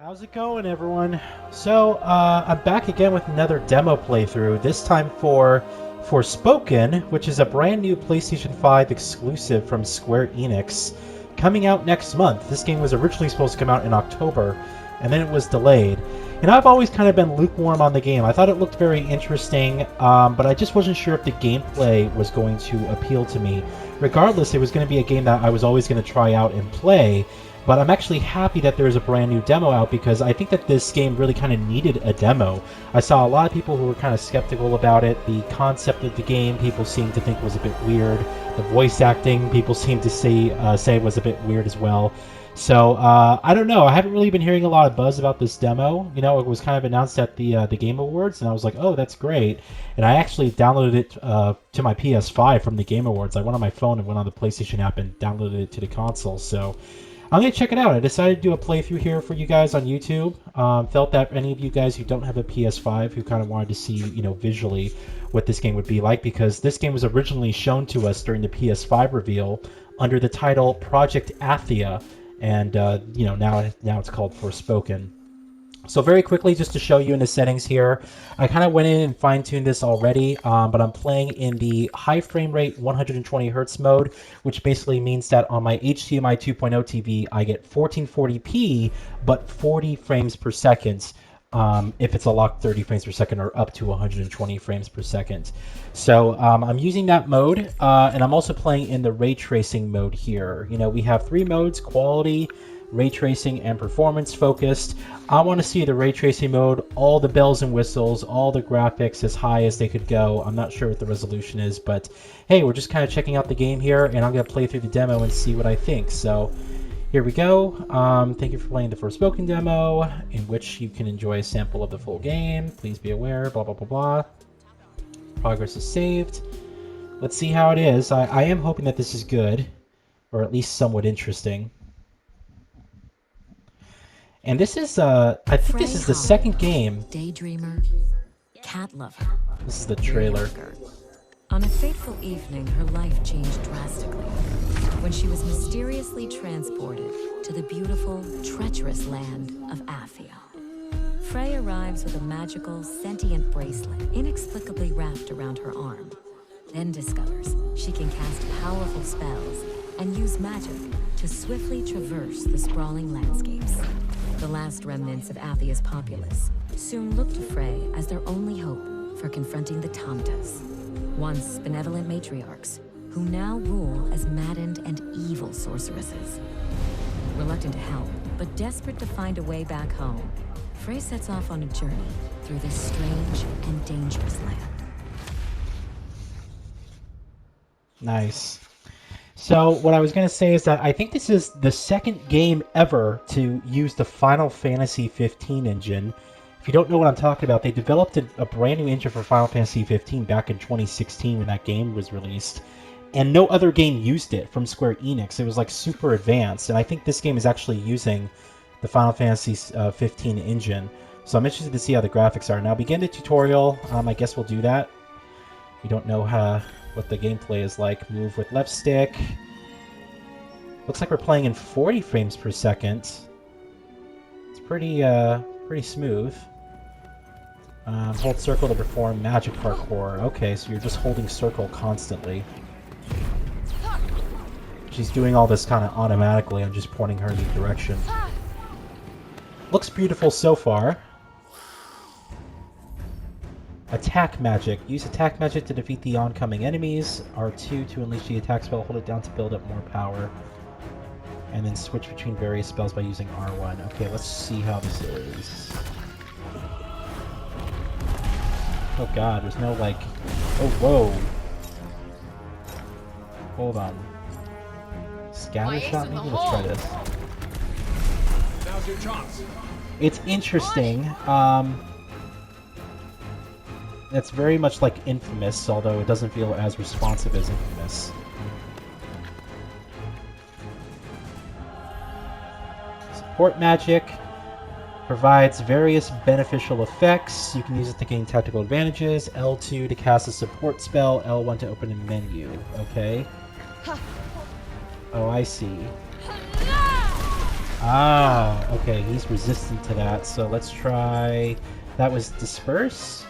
How's it going, everyone? So, I'm back again with another demo playthrough, this time for Forspoken, which is a brand new PlayStation 5 exclusive from Square Enix, coming out next month. This game was originally supposed to come out in October, and then it was delayed. And I've always kind of been lukewarm on the game. I thought it looked very interesting, but I just wasn't sure if the gameplay was going to appeal to me. Regardless, it was going to be a game that I was always going to try out and play. But I'm actually happy that there's a brand new demo out because I think that this game really kind of needed a demo. I saw a lot of people who were kind of skeptical about it. The concept of the game, people seemed to think was a bit weird. The voice acting, people seemed to say was a bit weird as well. So, I don't know. I haven't really been hearing a lot of buzz about this demo. You know, it was kind of announced at the Game Awards, and I was like, oh, that's great. And I actually downloaded it to my PS5 from the Game Awards. I went on my phone and went on the PlayStation app and downloaded it to the console, so I'm going to check it out. I decided to do a playthrough here for you guys on YouTube. Felt that any of you guys who don't have a PS5 who kind of wanted to see, you know, visually what this game would be like, because this game was originally shown to us during the PS5 reveal under the title Project Athia, and you know, now it's called Forspoken. So very quickly, just to show you in the settings here, I kind of went in and fine-tuned this already, but I'm playing in the high frame rate 120 Hz mode, which basically means that on my HDMI 2.0 TV, I get 1440p, but 40 frames per second if it's a locked 30 frames per second or up to 120 frames per second. So I'm using that mode, and I'm also playing in the ray tracing mode here. You know, we have three modes: quality, ray tracing, and performance focused. I want to see the ray tracing mode, all the bells and whistles, all the graphics as high as they could go. I'm not sure what the resolution is, but hey, we're just kind of checking out the game here, and I'm going to play through the demo and see what I think. So here we go. Thank you for playing the Forspoken demo, in which you can enjoy a sample of the full game. Please be aware, blah, blah, blah, blah. Progress is saved. Let's see how it is. I am hoping that this is good, or at least somewhat interesting. And this is, I think this is the second game. Daydreamer, cat lover. This is the trailer. On a fateful evening, her life changed drastically when she was mysteriously transported to the beautiful, treacherous land of Athia. Frey arrives with a magical, sentient bracelet inexplicably wrapped around her arm, then discovers she can cast powerful spells and use magic to swiftly traverse the sprawling landscapes. The last remnants of Athia's populace soon look to Frey as their only hope for confronting the Tamtas, once benevolent matriarchs who now rule as maddened and evil sorceresses. Reluctant to help, but desperate to find a way back home, Frey sets off on a journey through this strange and dangerous land. Nice. So what I was going to say is that I think this is the second game ever to use the Final Fantasy 15 engine. If you don't know what I'm talking about, they developed a brand new engine for Final Fantasy 15 back in 2016 when that game was released. And no other game used it from Square Enix. It was like super advanced. And I think this game is actually using the Final Fantasy 15 engine. So I'm interested to see how the graphics are. Now begin the tutorial. I guess we'll do that. We don't know what the gameplay is like. Move with left stick. Looks like we're playing in 40 frames per second. It's pretty smooth. Hold circle to perform magic parkour. Okay, so you're just holding circle constantly. She's doing all this kind of automatically. I'm just pointing her in the direction. Looks beautiful so far. Attack magic. Use attack magic to defeat the oncoming enemies. R2 to unleash the attack spell. Hold it down to build up more power. And then switch between various spells by using R1. Okay, let's see how this is. Oh god, there's no like... Oh, whoa. Hold on. Scatter shot maybe? Let's try this. Now's your chance. It's interesting. It's very much like Infamous, although it doesn't feel as responsive as Infamous. Support magic provides various beneficial effects. You can use it to gain tactical advantages. L2 to cast a support spell. L1 to open a menu. Okay. Oh, I see. Ah, okay, he's resistant to that, so let's try... That was Disperse?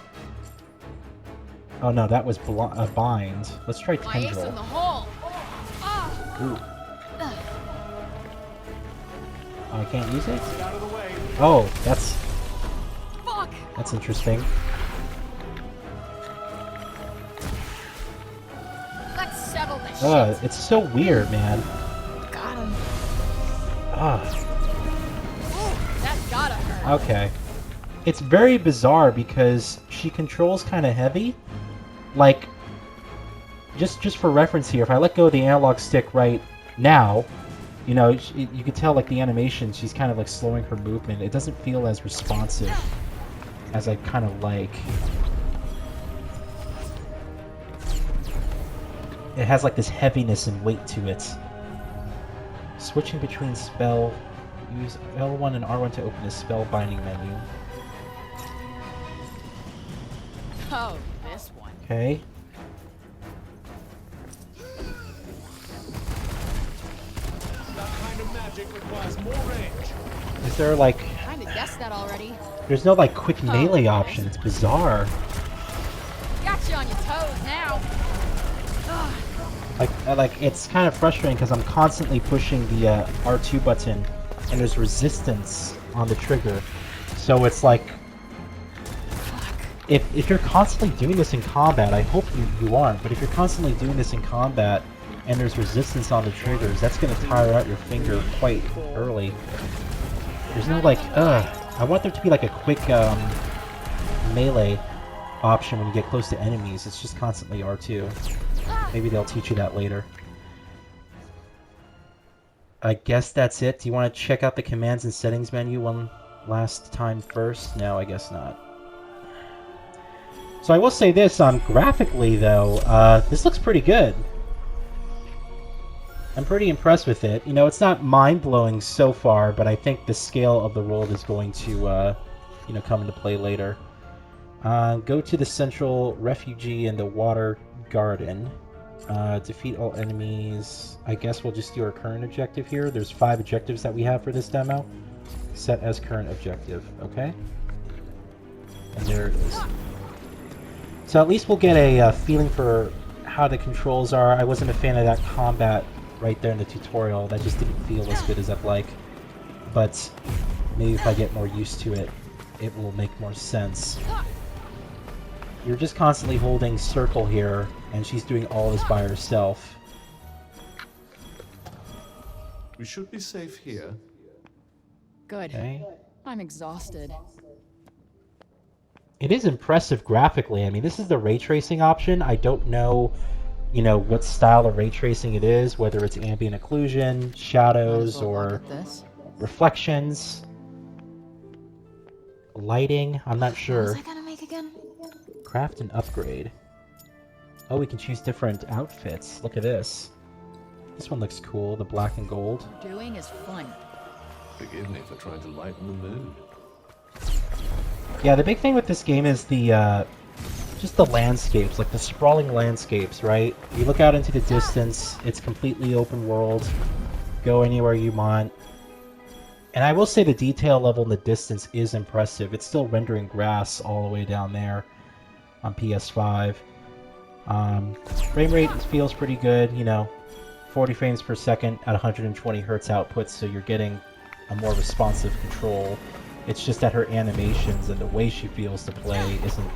Oh no, that was Bind. Let's try My ace in Tendril. the hole. Ooh. Oh, I can't use it? Get out of the way. Oh, that's Fuck. interesting. Let's settle this shit. It's so weird, man. Got him. Ah, That gotta hurt. okay. It's very bizarre because she controls kind of heavy. Like, just for reference here, if I let go of the analog stick right now, you know, you can tell like the animation, she's kind of like slowing her movement. It doesn't feel as responsive as I kind of like. It has like this heaviness and weight to it. Switching between spell, use L1 and R1 to open the spell binding menu. Oh, this one. Okay. That kind of magic requires more range. Is there like... Kinda guessed that already. There's no like quick melee Oh, option. It's bizarre. Got you on your toes now. Ugh. Like it's kind of frustrating because I'm constantly pushing the R2 button and there's resistance on the trigger. So it's like... If you're constantly doing this in combat, I hope you aren't, but if you're constantly doing this in combat and there's resistance on the triggers, that's going to tire out your finger quite early. There's no like, I want there to be like a quick melee option when you get close to enemies. It's just constantly R2. Maybe they'll teach you that later. I guess that's it. Do you want to check out the commands and settings menu one last time first? No, I guess not. So I will say this, graphically though, this looks pretty good. I'm pretty impressed with it. You know, it's not mind-blowing so far, but I think the scale of the world is going to, you know, come into play later. Go to the central refugee in the water garden. Defeat all enemies. I guess we'll just do our current objective here. There's 5 objectives that we have for this demo. Set as current objective, okay? And there it is. So at least we'll get a feeling for how the controls are. I wasn't a fan of that combat right there in the tutorial. That just didn't feel as good as I'd like. But maybe if I get more used to it, it will make more sense. You're just constantly holding circle here, and she's doing all this by herself. We should be safe here. Good. Okay. I'm exhausted. It is impressive graphically. I mean, this is the ray tracing option. I don't know, you know, what style of ray tracing it is, whether it's ambient occlusion, shadows, or reflections, lighting. I'm not sure. What was I gonna make again? Craft and upgrade. Oh, we can choose different outfits. Look at this. This one looks cool, the black and gold. Doing is fun. Forgive me for trying to lighten the mood. Yeah, the big thing with this game is the, just the landscapes, like the sprawling landscapes, right? You look out into the distance, it's completely open world, go anywhere you want. And I will say the detail level in the distance is impressive. It's still rendering grass all the way down there on PS5. Frame rate feels pretty good, you know, 40 frames per second at 120 hertz output, so you're getting a more responsive control. It's just that her animations and the way she feels to play isn't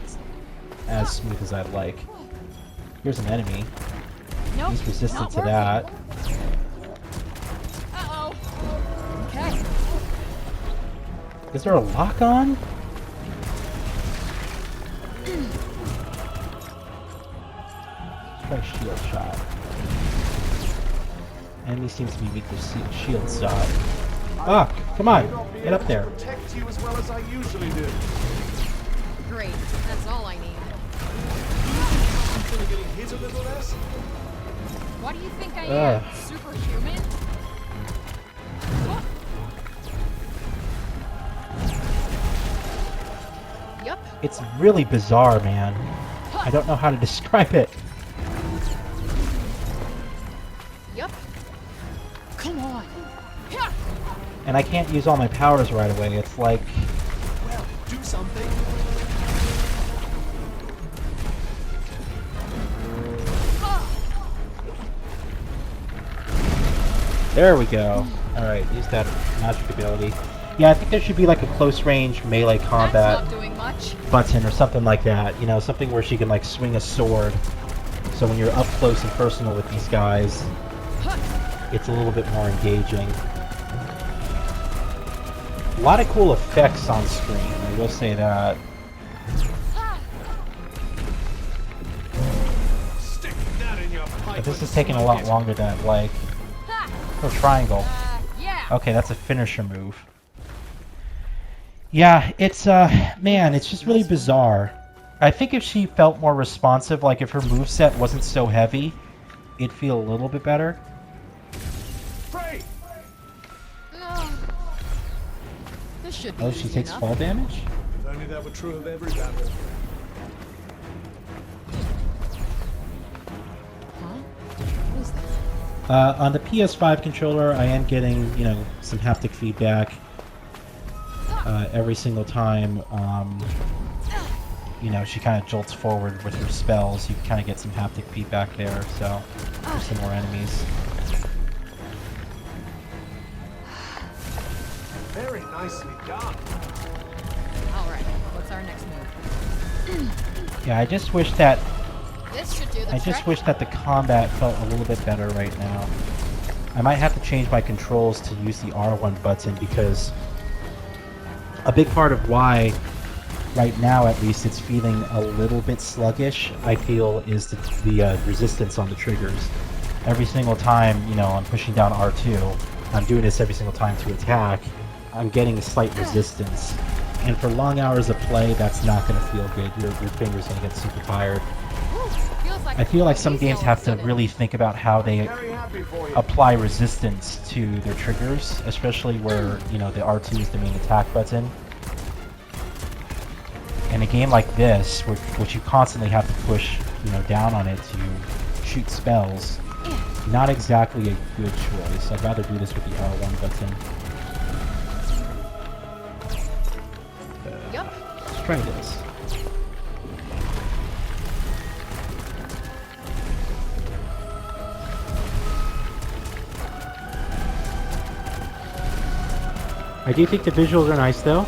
as smooth as I'd like. Here's an enemy. Nope, He's resistant not to working. that. Uh-oh. Okay. Is there a lock on? Try shield shot. Enemy seems to be weak to shield shot. Ah, come on, get up there. Protect you as well as I usually do. Great. That's all I need. Feeling getting hit a little less? What do you think I am? Ugh. Superhuman? Yup. It's really bizarre, man. I don't know how to describe it. Yup. Come on. And I can't use all my powers right away. It's like... Well, do something. There we go. Alright, use that magic ability. Yeah, I think there should be like a close range melee combat That's not doing much. button or something like that. You know, something where she can like swing a sword. So when you're up close and personal with these guys, it's a little bit more engaging. A lot of cool effects on screen, I will say that. Stick that in your pipe. But this and is taking a smoke lot it. longer than I'd like. Oh, triangle. Yeah. Okay, that's a finisher move. Yeah, it's, man, it's just really bizarre. I think if she felt more responsive, like if her moveset wasn't so heavy, it'd feel a little bit better. Frey! No. This should be Oh, she easy takes enough. fall damage? If only that were true of every battle. Huh? What is that? On the PS5 controller, I am getting, you know, some haptic feedback every single time, you know, she kind of jolts forward with her spells. You kind of get some haptic feedback there, so there's some more enemies. Very nicely done. Alright, what's our next move? Yeah, I just wish that This should do the I trick. just wish that the combat felt a little bit better right now. I might have to change my controls to use the R1 button because a big part of why right now at least it's feeling a little bit sluggish, I feel, is the resistance on the triggers. Every single time, you know, I'm pushing down R2, I'm doing this every single time to attack, I'm getting a slight resistance. And for long hours of play, that's not going to feel good. Your finger's going to get super tired. Feels like I feel like some easy games all have of a to sudden. really think about how they Very happy for you. apply resistance to their triggers, especially where, you know, the R2 is the main attack button. In a game like this, which you constantly have to push, you know, down on it to shoot spells, not exactly a good choice. I'd rather do this with the R1 button. Yup. Let's try this. I do think the visuals are nice though.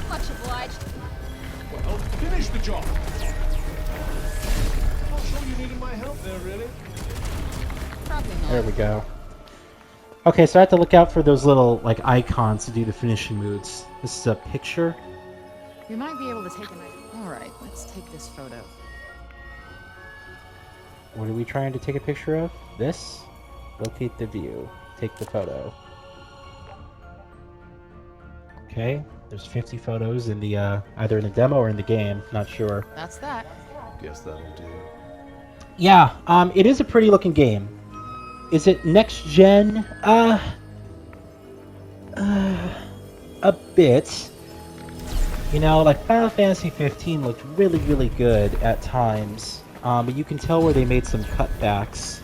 Much obliged. Well, finish the job. Not sure you needed my help there, really. Probably not. There we go. Okay, so I have to look out for those little, like, icons to do the finishing moves. This is a picture. We might be able to take a nice... Alright, let's take this photo. What are we trying to take a picture of? This? Locate the view. Take the photo. Okay, there's 50 photos in the, either in the demo or in the game. Not sure. That's that. Guess that'll do. Yeah, it is a pretty looking game. Is it next gen? A bit. You know, like Final Fantasy 15 looked really, really good at times. But you can tell where they made some cutbacks.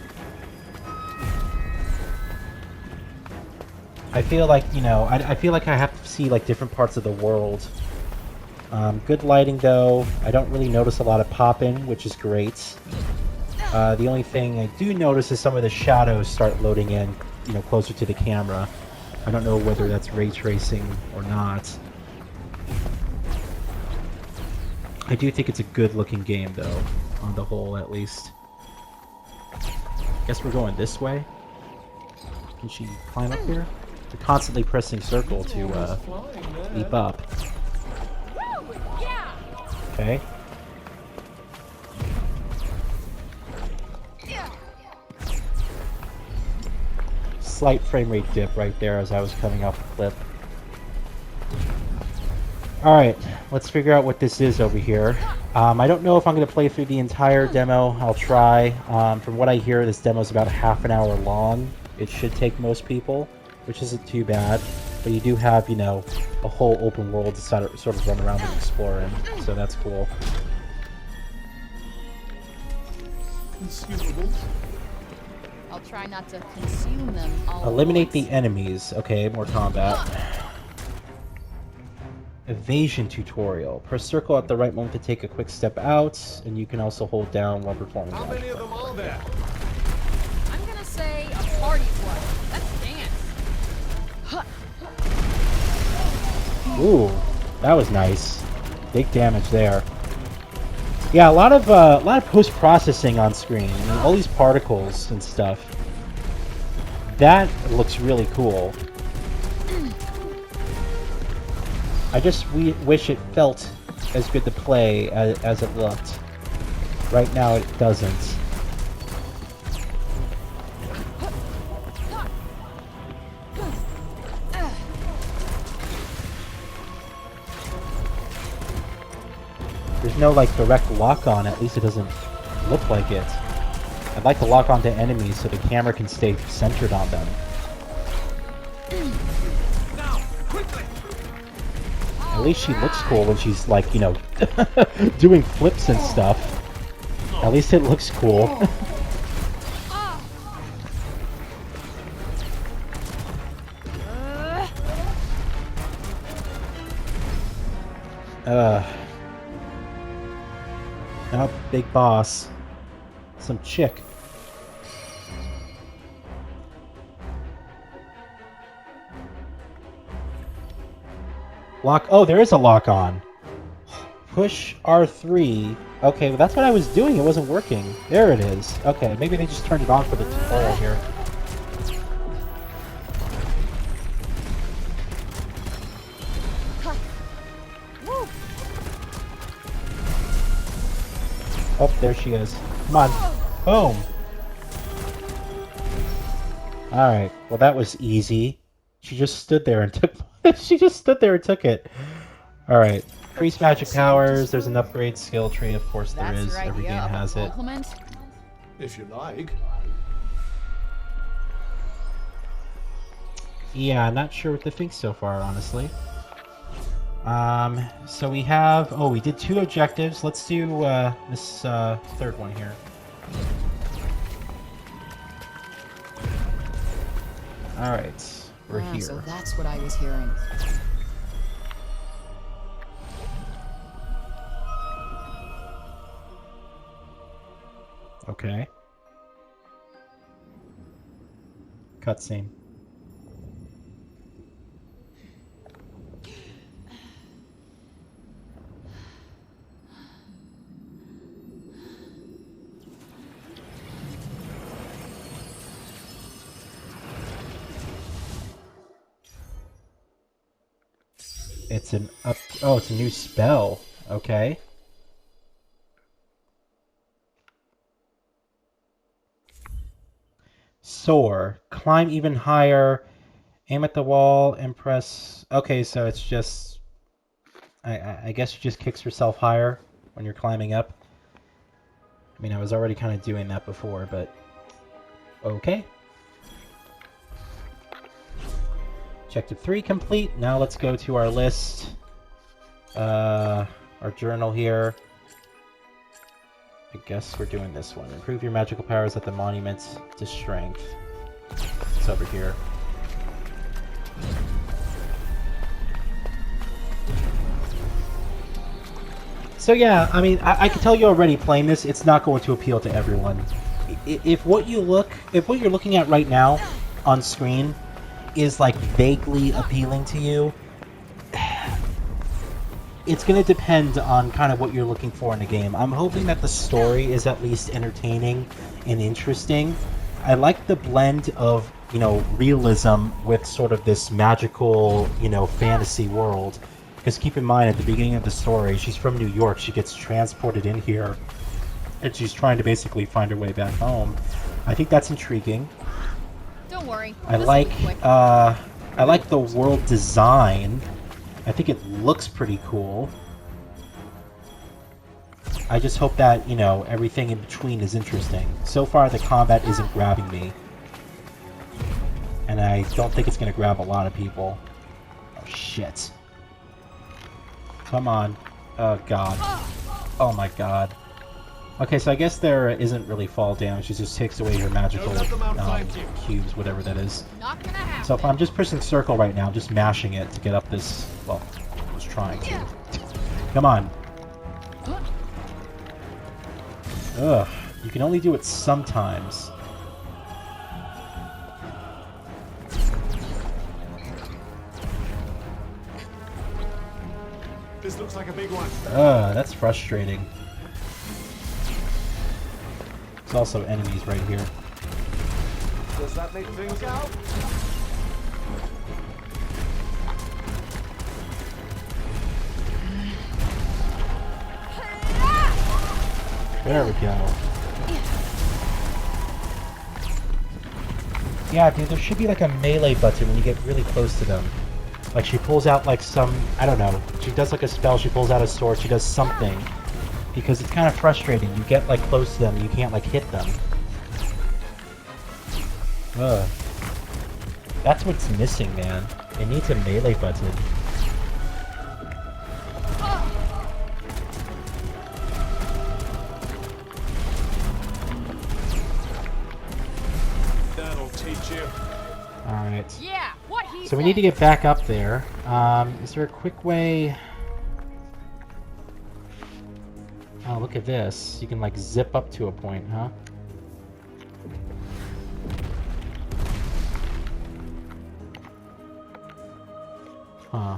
I feel like, you know, I feel like I have to see like different parts of the world. Good lighting though. I don't really notice a lot of pop-in, which is great. The only thing I do notice is some of the shadows start loading in, you know, closer to the camera. I don't know whether that's ray tracing or not. I do think it's a good looking game though, on the whole at least. Guess we're going this way. Can she climb up here? We're constantly pressing circle to Flying there. leap up. Woo! Yeah! Okay. Yeah! Slight frame rate dip right there as I was coming off the clip. Alright, let's figure out what this is over here. I don't know if I'm going to play through the entire demo. I'll try. From what I hear, this demo is about half an hour long. It should take most people, which isn't too bad. But you do have, you know, a whole open world to sort of run around and explore in, so that's cool. Consumables. I'll try not to consume them all. Eliminate at the once. enemies. Okay, more combat. Evasion tutorial. Press circle at the right moment to take a quick step out, and you can also hold down while performing. How many of them are there? I'm gonna say a party flood. Let's dance. Ooh, that was nice. Big damage there. Yeah, a lot of post-processing on screen. I mean, all these particles and stuff. That looks really cool. I just wish it felt as good to play as it looked. Right now, it doesn't. There's no, like, direct lock-on, at least it doesn't look like it. I'd like to lock onto enemies so the camera can stay centered on them. Now, quickly! At least she looks cool when she's, like, you know, doing flips and stuff. At least it looks cool. Now, big boss. Some chick. Lock. Oh, there is a lock on. Push R3. Okay, well, that's what I was doing. It wasn't working. There it is. Okay, maybe they just turned it on for the tutorial here. Oh, there she is. Come on. Boom. Alright, well that was easy. She just stood there and took she just stood there and took it. Alright. Increase magic powers, there's an upgrade skill tree, of course there That's is. your Every game idea of a has it. compliment? If you like. Yeah, not sure what to think so far, honestly. So we have... Oh, we did 2 objectives. Let's do, this, third one here. Alright, we're here. So that's what I was hearing. Okay. Cutscene. It's an up... Oh, it's a new spell. Okay. Soar. Climb even higher. Aim at the wall and press... Okay, so it's just... I guess she just kicks herself higher when you're climbing up. I mean, I was already kind of doing that before, but... Okay. Objective 3 complete. Now let's go to our list. Our journal here. I guess we're doing this one. Improve your magical powers at the monument to strength. It's over here. So yeah, I mean, I can tell you already playing this, it's not going to appeal to everyone. If what you're looking at right now on screen is like vaguely appealing to you, it's going to depend on kind of what you're looking for in a game. I'm hoping that the story is at least entertaining and interesting. I like the blend of, you know, realism with sort of this magical, you know, fantasy world. Because keep in mind, at the beginning of the story, she's from New York. She gets transported in here, and she's trying to basically find her way back home. I think that's intriguing. Don't worry. I like the world design. I think it looks pretty cool. I just hope that, you know, everything in between is interesting. So far, the combat isn't grabbing me. And I don't think it's going to grab a lot of people. shit. Come on. Oh, God. Oh, my God. Okay, so I guess there isn't really fall damage. It just takes away your magical cubes, whatever that is. Not gonna happen. So if I'm just pushing circle right now, just mashing it to get up this... Well, I was trying to. Come on. Ugh. You can only do it sometimes. This looks like a big one. That's frustrating. There's also enemies right here. Does that make things out? There we go. Yeah, dude, there should be like a melee button when you get really close to them. Like she pulls out like some, I don't know, she does like a spell, she pulls out a sword, she does something. Because it's kind of frustrating. You get like close to them, you can't like hit them. Ugh. That's what's missing, man. It needs a melee button. That'll teach you. Alright. Yeah, what he So we need to get back up there. Is there a quick way? Oh, look at this. You can like zip up to a point, huh? Huh.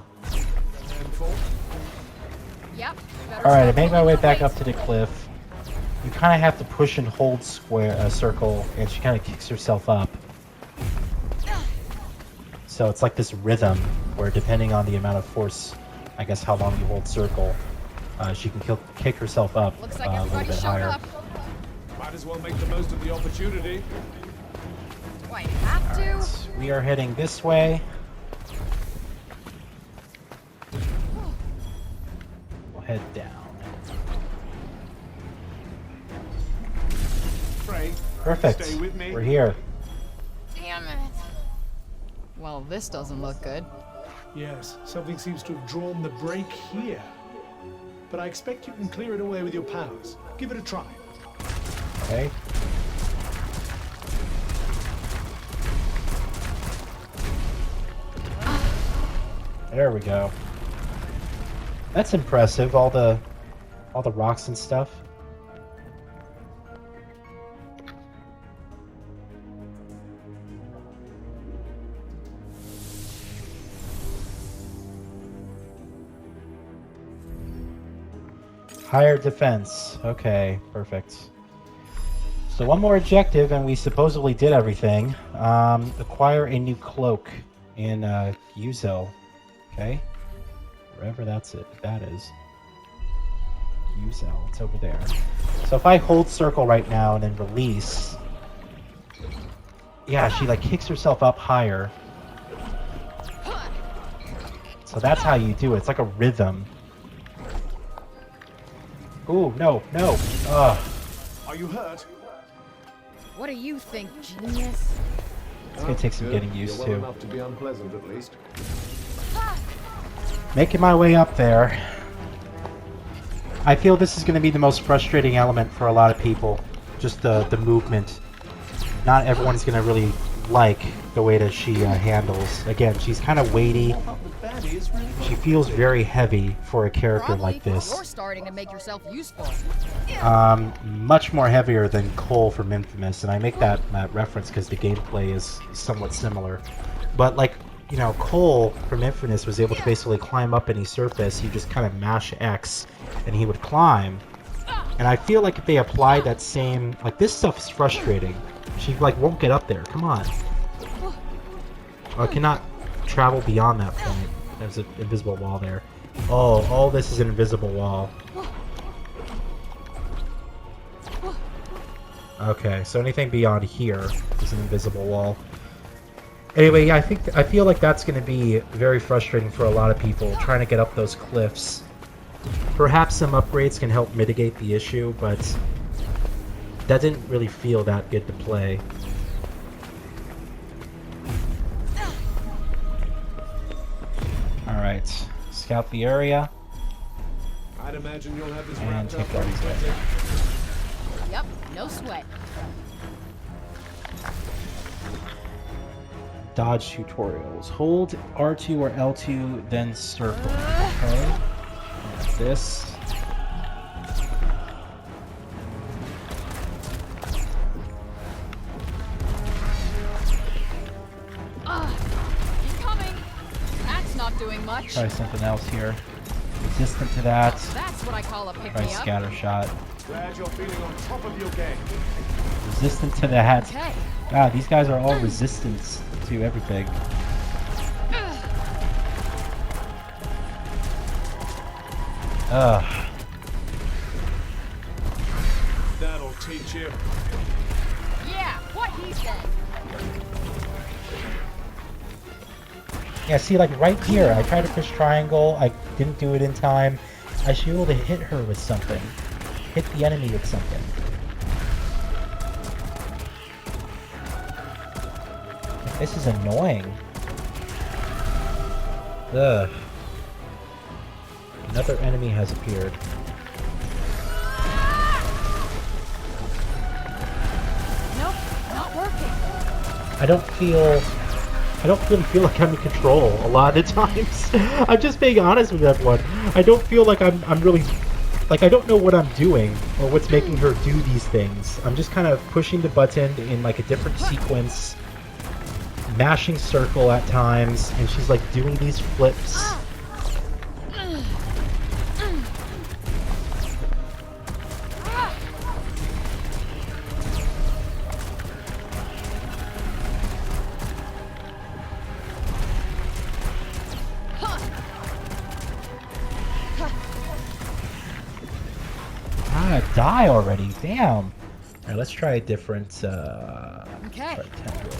Yep. Alright, I made my way back up to the cliff. You kind of have to push and hold square, circle, and she kind of kicks herself up. So it's like this rhythm, where depending on the amount of force, I guess how long you hold circle, she can kick herself up Looks like a little everybody bit showed higher. up. Might as well make the most of the opportunity. Do I have to? Alright, we are heading this way. We'll head down. Frey, Perfect. stay with me. We're here. Damn it. Well, this doesn't look good. Yes, something seems to have drawn the break here. But I expect you can clear it away with your powers. Give it a try. Okay. There we go. That's impressive, all the rocks and stuff. Higher defense. Okay, perfect. So one more objective, and we supposedly did everything. Acquire a new cloak in Uzel. Okay, wherever that is. Uzel, it's over there. So if I hold circle right now and then release, yeah, she like kicks herself up higher. So that's how you do it. It's like a rhythm. Ooh, no. Ugh. Are you hurt? What do you think, genius? It's gonna take some getting used You're to. well enough to be unpleasant, at least. Making my way up there. I feel this is gonna be the most frustrating element for a lot of people. Just the movement. Not everyone's gonna really like the way that she handles. Again, she's kind of weighty. She feels very heavy for a character Probably like this. You're starting to make yourself useful. Much more heavier than Cole from Infamous, and I make that reference because the gameplay is somewhat similar. But like, you know, Cole from Infamous was able to basically climb up any surface. You just kind of mash X, and he would climb. And I feel like if they applied that same, like this stuff is frustrating. She like won't get up there. Come on. Oh, I cannot travel beyond that point. There's an invisible wall there. Oh, all this is an invisible wall. Okay, so anything beyond here is an invisible wall. Anyway, yeah, I feel like that's going to be very frustrating for a lot of people trying to get up those cliffs. Perhaps some upgrades can help mitigate the issue, but that didn't really feel that good to play. scout the area. I'd imagine you'll have this And wrapped take up all pretty these quickly. Yep, no sweat. Dodge tutorials. Hold R2 or L2, then circle. Okay. Like this. He's coming. That's not doing much. Try something else here. Resistant to that. That's what I call a Try pick-me-up. scatter shot. Glad you're feeling on top of your game. Resistant to that. Okay. God, these guys are all resistant to everything. Ugh. That'll teach you. Yeah, what he said. Yeah, see, like right here, I tried to push triangle, I didn't do it in time. I should be able to hit her with something. Hit the enemy with something. This is annoying. Ugh. Another enemy has appeared. Nope, not working. I don't really feel like I'm in control a lot of the times. I'm just being honest with everyone. I don't feel like I'm really, like, I don't know what I'm doing or what's making her do these things. I'm just kind of pushing the button in like a different sequence, mashing circle at times, and she's like doing these flips. Die already, damn. Alright, let's try a different, Okay. try tendril.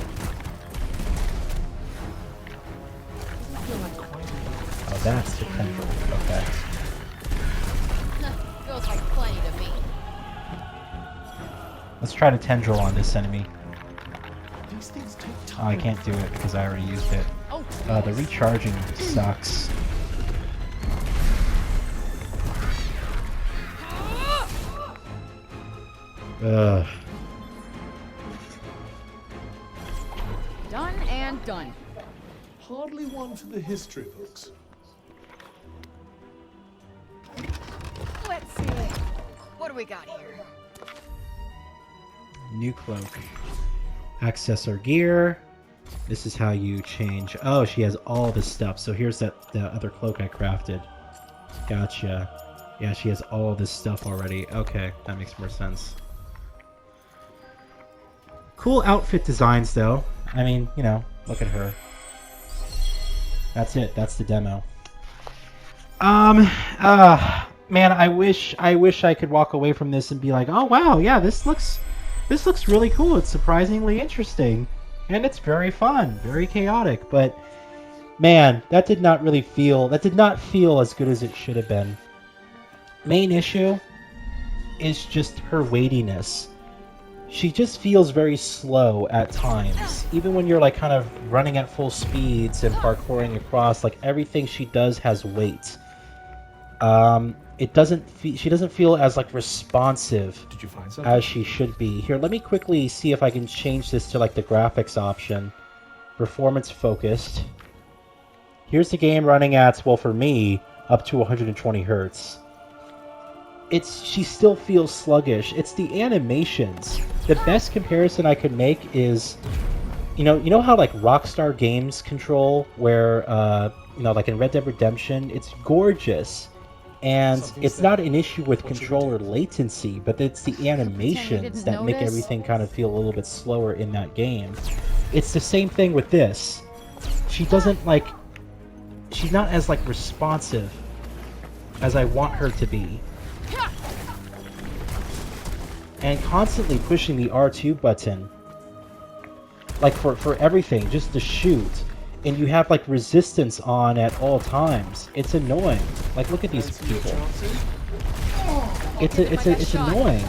Oh, that's the tendril, okay. Feels like plenty to me. Let's try the tendril on this enemy. These things take Oh, time. I can't do it because I already used it. Oh, The recharging sucks. Ugh. done and done. Hardly one for the history books. Let's see. What do we got here? New cloak. Access our gear. This is how you change. Oh, she has all this stuff. So here's the other cloak I crafted. Gotcha. Yeah, she has all this stuff already. Okay, that makes more sense. Cool outfit designs, though. I mean, you know, look at her. That's it. That's the demo. Man, I wish I could walk away from this and be like, oh wow, yeah, this looks really cool. It's surprisingly interesting, and it's very fun, very chaotic. But man, that did not feel as good as it should have been. Main issue is just her weightiness. She just feels very slow at times. Even when you're like kind of running at full speeds and parkouring across, like everything she does has weight. She doesn't feel as like responsive Did you find something? as she should be. Here, let me quickly see if I can change this to like the graphics option. Performance focused. Here's the game running at, well for me, up to 120 hertz. She still feels sluggish. It's the animations. The best comparison I could make is, you know how like Rockstar Games control, where like in Red Dead Redemption, it's gorgeous, and it's not an issue with controller latency, but it's the animations that make everything kind of feel a little bit slower in that game. It's the same thing with this. She's not as like responsive as I want her to be. And constantly pushing the R2 button, like for everything, just to shoot, and you have like resistance on at all times. It's annoying. Like, look at these people. It's annoying.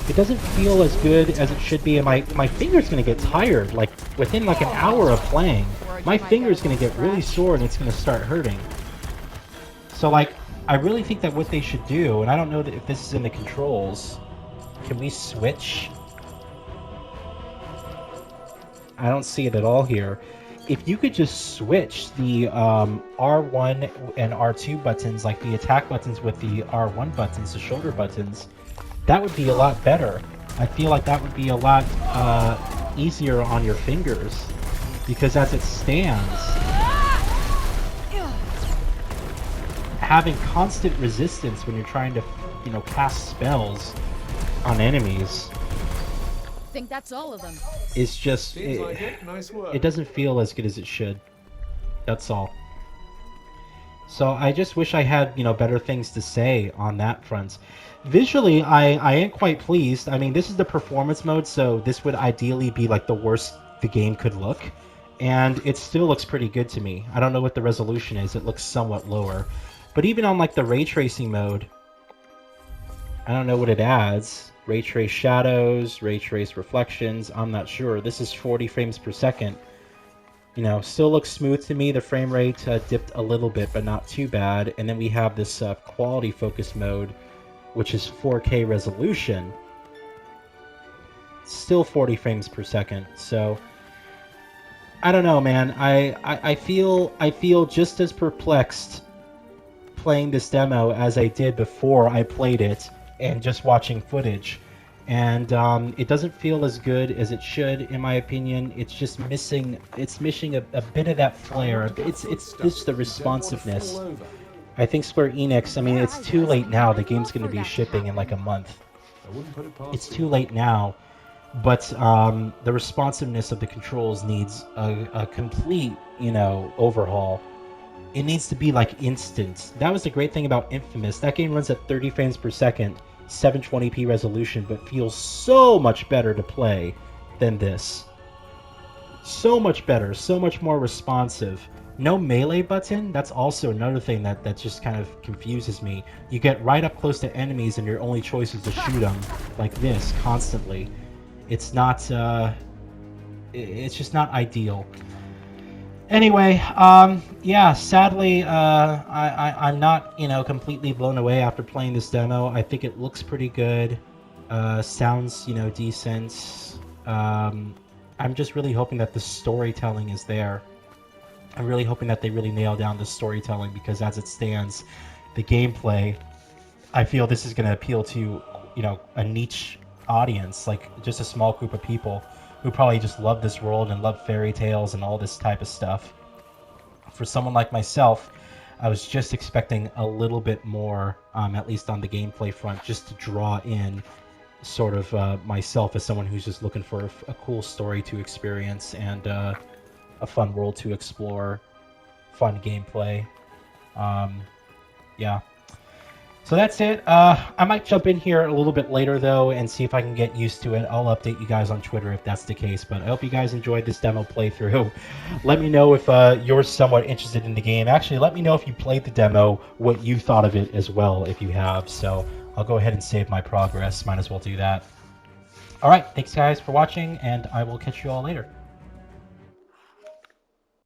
It doesn't feel as good as it should be, and my finger's gonna get tired. Like within like an hour of playing, my finger's gonna get really sore and it's gonna start hurting. So, like, I really think that what they should do, and I don't know that if this is in the controls, can we switch? I don't see it at all here. If you could just switch the R1 and R2 buttons, like the attack buttons with the R1 buttons, the shoulder buttons, that would be a lot better. I feel like that would be a lot easier on your fingers, because as it stands, having constant resistance when you're trying to, you know, cast spells on enemies, I think that's all of them. is just Seems like it. Nice work. it doesn't feel as good as it should. That's all. So I just wish I had, you know, better things to say on that front. Visually, I ain't quite pleased. I mean, this is the performance mode, so this would ideally be like the worst the game could look. And it still looks pretty good to me. I don't know what the resolution is. It looks somewhat lower. But even on like the ray tracing mode, I don't know what it adds. Ray trace shadows, ray trace reflections, I'm not sure. This is 40 frames per second. You know, still looks smooth to me. The frame rate dipped a little bit, but not too bad. And then we have this quality focus mode, which is 4K resolution. Still 40 frames per second. So I don't know, man. I feel just as perplexed playing this demo as I did before I played it and just watching footage. And it doesn't feel as good as it should, in my opinion. It's just missing. It's missing a bit of that flair. It's just the responsiveness. I think Square Enix. I mean, it's too late now. The game's going to be shipping in like a month. It's too late now, but the responsiveness of the controls needs a complete, you know, overhaul. It needs to be like instant. That was the great thing about Infamous. That game runs at 30 frames per second. 720p resolution, but feels so much better to play than this. So much better, so much more responsive. No melee button, that's also another thing that just kind of confuses me. You get right up close to enemies and your only choice is to shoot them like this constantly. It's not, it's just not ideal. Anyway, yeah, sadly, I'm not, you know, completely blown away after playing this demo. I think it looks pretty good, sounds, you know, decent. I'm just really hoping that the storytelling is there. I'm really hoping that they really nail down the storytelling, because as it stands, the gameplay, I feel this is going to appeal to, you know, a niche audience, like just a small group of people who probably just love this world and love fairy tales and all this type of stuff. For someone like myself, I was just expecting a little bit more, at least on the gameplay front, just to draw in sort of myself as someone who's just looking for a cool story to experience and a fun world to explore, fun gameplay. Yeah. So that's it. I might jump in here a little bit later, though, and see if I can get used to it. I'll update you guys on Twitter if that's the case, but I hope you guys enjoyed this demo playthrough. Let me know if you're somewhat interested in the game. Actually, let me know if you played the demo, what you thought of it as well, if you have. So I'll go ahead and save my progress. Might as well do that. All right, thanks, guys, for watching, and I will catch you all later.